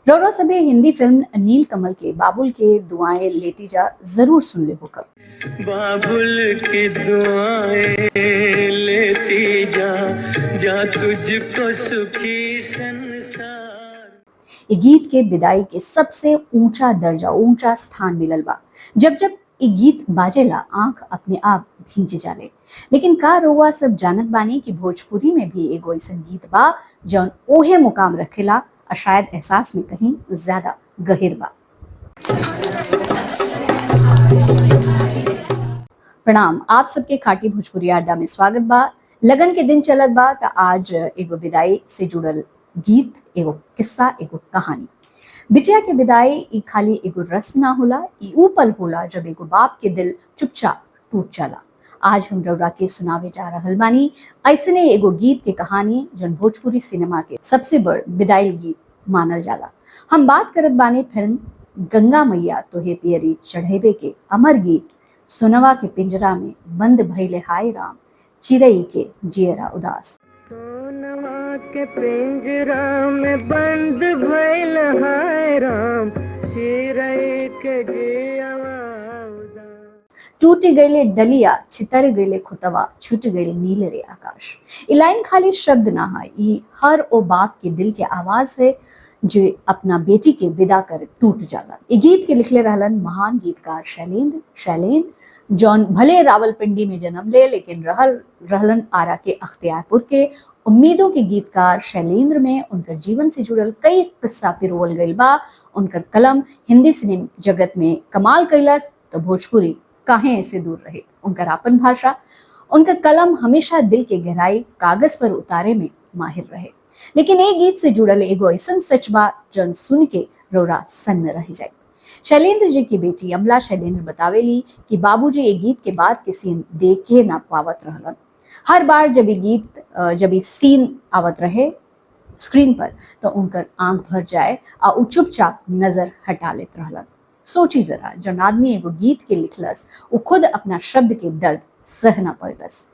रौरा सभे हिंदी फिल्म नील कमल के बाबुल के दुआएं लेती जा जरूर सुन ले होकर। बाबुल की दुआएं लेती जा, जा तुझको सुखी संसार। ये गीत के विदाई के सबसे ऊंचा दर्जा, ऊंचा स्थान मिलल बा। जब जब ये गीत बाजेला आंख अपने आप भींज जाले। लेकिन का रउआ सब जानत बानी कि भोजपुरी में भी एगो ऐसन गीत बा जौन ओहे मुकाम रखेला और शायद एहसास में कहीं ज्यादा गहिर बा। प्रणाम, आप सबके खाटी भोजपुरी अड्डा में स्वागत बा। लगन के दिन चलत बा त आज एगो विदाई से जुड़ल गीत, एगो किस्सा, एगो कहानी। बिटिया के विदाई ई खाली एगो रस्म ना होला, ई ऊ पल होला जब एगो बाप के दिल चुपचाप टूट जाला। आज हम रउरा के सुनावे जा रहल बानी ऐसने एगो गीत के कहानी जौन भोजपुरी सिनेमा के सबसे बड़ विदाई गीत मानल जाला। हम बात करत बानी फिल्म गंगा मैया तोहे पियरी चढ़ेबे के अमर गीत सोनवा के पिंजरा में बंद भइले हाय राम, चिरई के जियरा उदास। सोनवा के पिंजरा में बंद भइल हाय राम, चिरई के जियरा उदास। टूट गईले डलिया, छितर गईले खुतवा, छूट गईले नीले रे आकाश। ई लाइन खाली शब्द ना है, ई हर ओ बाप के दिल के आवाज है जो अपना बेटी के विदा कर टूट जाला। ई गीत के लिखले रहलन महान गीतकार शैलेंद्र जौन भले रावलपिंडी में जन्म ले लेकिन रहलन आरा के अख्तियारपुर के। उम्मीदों के गीतकार शैलेंद्र में उनकर जीवन से जुड़ल कई किस्सा पिरोवल गइल बा। उनकर कलम हिंदी सिनेमा जगत में कमाल कैलस तो भोजपुरी काहे ऐसे दूर रहे। उनकर आपन भाषा, उनकर कलम हमेशा दिल के गहराई कागज पर उतारे में माहिर रहे। लेकिन एक गीत से जुड़ल एगो ऐसन सच बा जौन सुन के रौरा सन्न रह जाए। शैलेंद्र जी की बेटी अमला शैलेंद्र बतावेली कि बाबूजी ये गीत के बाद के सीन देख के ना पावत रहलन। हर बार जब ये सीन आवत रहे स्क्रीन पर तो उनकर आंख भर जाए और उ चुपचाप नजर हटा लेत रहलन। सोची जरा, जौन आदमी एगो गीत के लिखलस वो खुद अपना शब्द के दर्द सह ना पड़लस।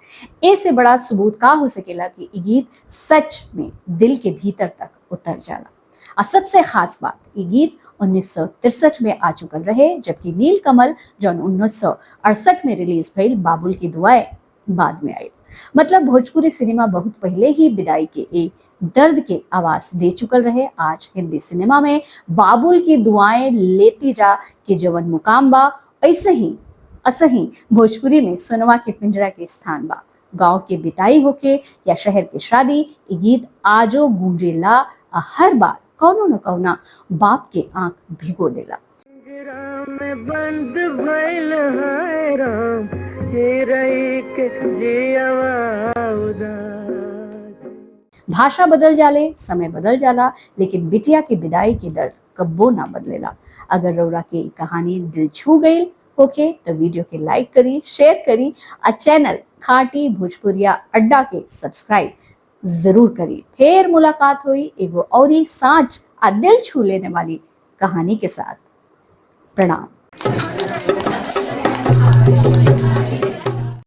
ऐसे बड़ा सबूत का हो सकेला कि ये गीत सच में दिल के भीतर तक उतर जाला। और सबसे खास बात, ये गीत 1963 में आ चुकल रहे, जबकि नील कमल जौन 1968 में रिलीज भइल बाबुल की दुआएं बाद में आई। मतलब भोजपुरी सिनेमा बहुत पहले ही विदाई के एक दर्द के आवाज दे चुकल रहे। आज हिंदी सिनेमा में बाबुल की दुआएं लेती जा के जवन मुकाम बा, ऐसे ही भोजपुरी में सोनवा के पिंजरा के स्थान बा। गांव के बिताई होके या शहर के शादी, ये गीत आजो गूंजेला, हर बार कौनो न कौना बाप के आंख भिगो देला। पिंजरा में बंद भइल हाय राम, चिरई के जियरा उदास। भाषा बदल जाले, समय बदल जाला, लेकिन बिटिया के विदाई के दर्द कब्बो ना बदलेला। अगर रौरा के कहानी दिल छू गई होके तो वीडियो के लाइक करी, शेयर करी और चैनल खाटी भोजपुरिया अड्डा के सब्सक्राइब जरूर करी। फिर मुलाकात हुई एगो औरी सांच आ दिल छू लेने वाली कहानी के साथ। प्रणाम।